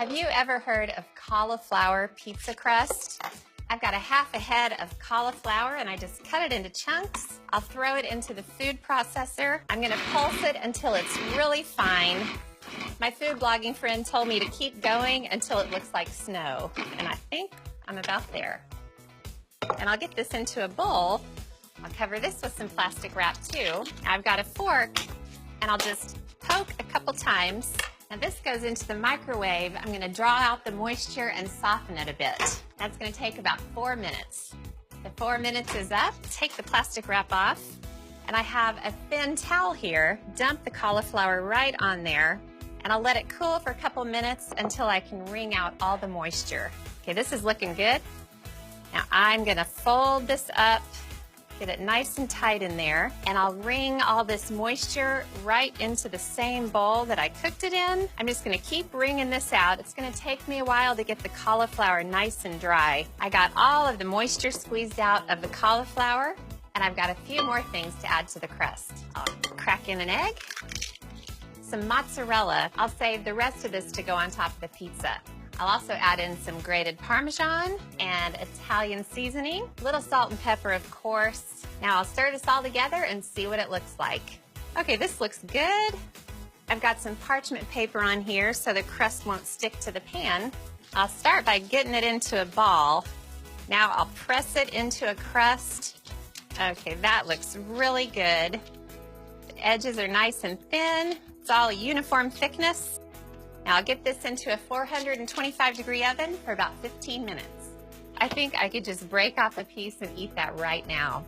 Have you ever heard of cauliflower pizza crust? I've got a half a head of cauliflower and I just cut it into chunks. I'll throw it into the food processor. I'm gonna pulse it until it's really fine. My food blogging friend told me to keep going until it looks like snow, and I think I'm about there. And I'll get this into a bowl. I'll cover this with some plastic wrap too. I've got a fork and I'll just poke a couple times. Now this goes into the microwave. I'm gonna draw out the moisture and soften it a bit. That's gonna take about 4 minutes. The 4 minutes is up, take the plastic wrap off, and I have a thin towel here. Dump the cauliflower right on there, and I'll let it cool for a couple minutes until I can wring out all the moisture. Okay, this is looking good. Now I'm gonna fold this up, get it nice and tight in there, and I'll wring all this moisture right into the same bowl that I cooked it in. I'm just gonna keep wringing this out. It's gonna take me a while to get the cauliflower nice and dry. I got all of the moisture squeezed out of the cauliflower, and I've got a few more things to add to the crust. I'll crack in an egg, some mozzarella. I'll save the rest of this to go on top of the pizza. I'll also add in some grated Parmesan and Italian seasoning, a little salt and pepper, of course. Now I'll stir this all together and see what it looks like. Okay, this looks good. I've got some parchment paper on here so the crust won't stick to the pan. I'll start by getting it into a ball. Now I'll press it into a crust. Okay, that looks really good. The edges are nice and thin. It's all a uniform thickness. Now I'll get this into a 425-degree oven for about 15 minutes. I think I could just break off a piece and eat that right now.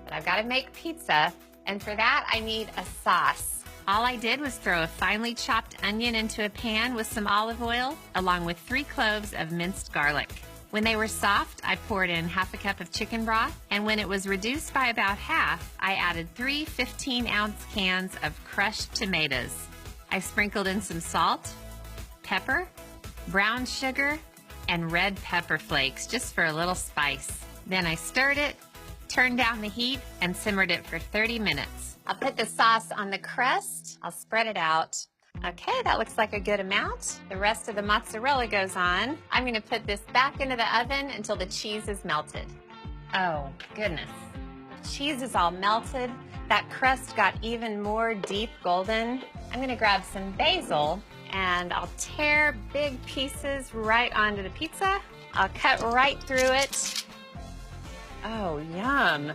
But I've got to make pizza, and for that I need a sauce. All I did was throw a finely chopped onion into a pan with some olive oil, along with 3 cloves of minced garlic. When they were soft, I poured in half a cup of chicken broth, and when it was reduced by about half, I added 3 15-ounce cans of crushed tomatoes. I sprinkled in some salt, pepper, brown sugar, and red pepper flakes just for a little spice. Then I stirred it, turned down the heat, and simmered it for 30 minutes. I'll put the sauce on the crust. I'll spread it out. Okay, that looks like a good amount. The rest of the mozzarella goes on. I'm gonna put this back into the oven until the cheese is melted. Oh, goodness. Cheese is all melted. That crust got even more deep golden. I'm gonna grab some basil and I'll tear big pieces right onto the pizza. I'll cut right through it. Oh, yum.